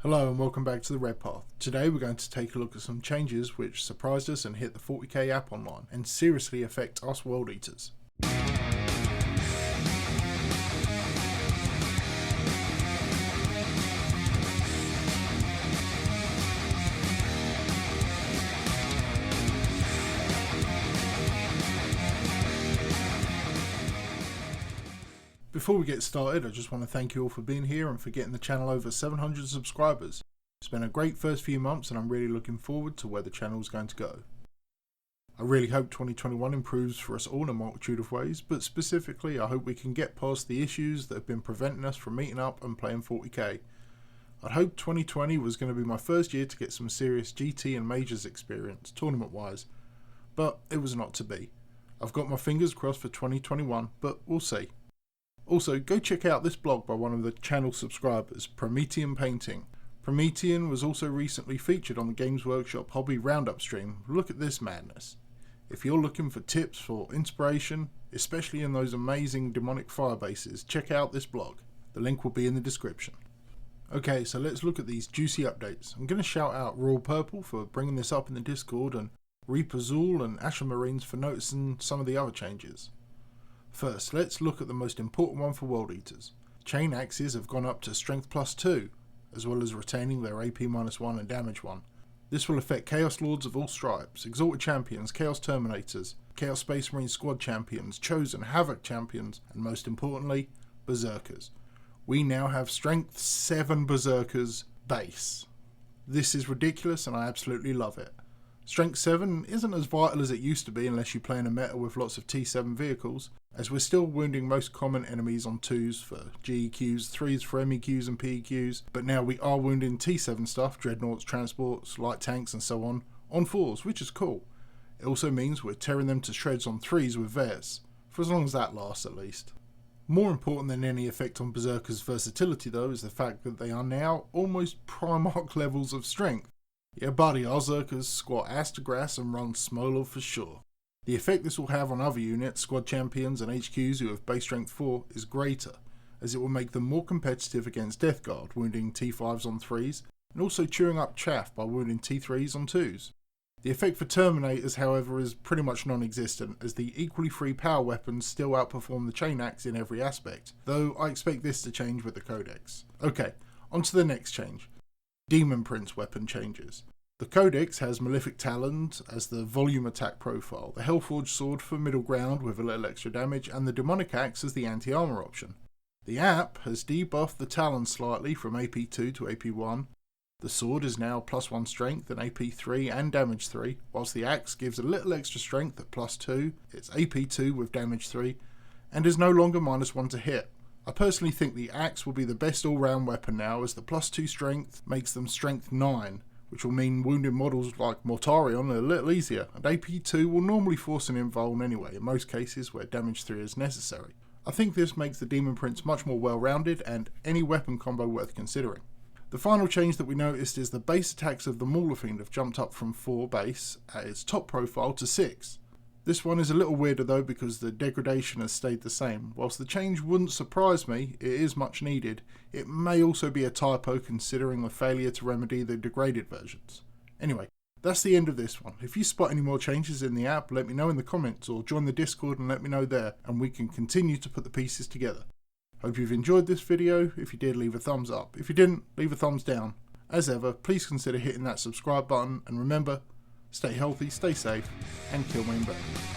Hello and welcome back to the Red Path. Today we're going to take a look at some changes which surprised us and hit the 40k app online and seriously affect us world eaters. Before we get started, I just want to thank you all for being here and for getting the channel over 700 subscribers. It's been a great first few months and I'm really looking forward to where the channel is going to go. I really hope 2021 improves for us all in a multitude of ways, but specifically I hope we can get past the issues that have been preventing us from meeting up and playing 40k. I'd hoped 2020 was going to be my first year to get some serious GT and Majors experience, tournament wise, but it was not to be. I've got my fingers crossed for 2021, but we'll see. Also, go check out this blog by one of the channel subscribers, Promethean Painting. Promethean was also recently featured on the Games Workshop Hobby Roundup stream. Look at this madness. If you're looking for tips for inspiration, especially in those amazing demonic fire bases, check out this blog. The link will be in the description. Okay, so let's look at these juicy updates. I'm going to shout out Royal Purple for bringing this up in the Discord, and Reaper Zool and Asher Marines for noticing some of the other changes. First, let's look at the most important one for World Eaters. Chainaxes have gone up to Strength +2, as well as retaining their AP -1 and Damage 1. This will affect Chaos Lords of all stripes, Exalted Champions, Chaos Terminators, Chaos Space Marine Squad Champions, Chosen Havoc Champions, and most importantly, Berserkers. We now have Strength 7 Berserkers base. This is ridiculous and I absolutely love it. Strength 7 isn't as vital as it used to be unless you play in a meta with lots of T7 vehicles, as we're still wounding most common enemies on 2s for GEQs, 3s for MEQs and PEQs, but now we are wounding T7 stuff, Dreadnoughts, Transports, Light Tanks and so on 4s, which is cool. It also means we're tearing them to shreds on 3s with Vets, for as long as that lasts at least. More important than any effect on Berserker's versatility though is the fact that they are now almost Primarch levels of strength. Yeah buddy, our Berserkers squat ass to grass and run Smolov for sure. The effect this will have on other units, squad champions and HQs who have base strength 4 is greater, as it will make them more competitive against Death Guard, wounding T5s on 3s, and also chewing up chaff by wounding T3s on 2s. The effect for Terminators however is pretty much non-existent, as the equally free power weapons still outperform the Chainaxe in every aspect, though I expect this to change with the Codex. Okay, on to the next change. Demon Prince weapon changes. The Codex has Malefic Talons as the volume attack profile, the Hellforged sword for middle ground with a little extra damage, and the Demonic Axe as the anti-armor option. The app has debuffed the Talons slightly from AP2 to AP1. The sword is now +1 strength and AP3 and damage 3, whilst the axe gives a little extra strength at +2, it's AP2 with damage 3, and is no longer -1 to hit. I personally think the axe will be the best all-round weapon now, as the +2 strength makes them strength 9, which will mean wounding models like Mortarion a little easier, and AP2 will normally force an invuln anyway, in most cases where damage 3 is necessary. I think this makes the Demon Prince much more well-rounded and any weapon combo worth considering. The final change that we noticed is the base attacks of the Mauler Fiend have jumped up from 4 base at its top profile to 6. This one is a little weirder though because the degradation has stayed the same. Whilst the change wouldn't surprise me, it is much needed. It may also be a typo considering the failure to remedy the degraded versions. Anyway, that's the end of this one. If you spot any more changes in the app, let me know in the comments or join the Discord and let me know there, and we can continue to put the pieces together. Hope you've enjoyed this video. If you did, leave a thumbs up. If you didn't, leave a thumbs down. As ever, please consider hitting that subscribe button, and remember, stay healthy, stay safe, and kill main better.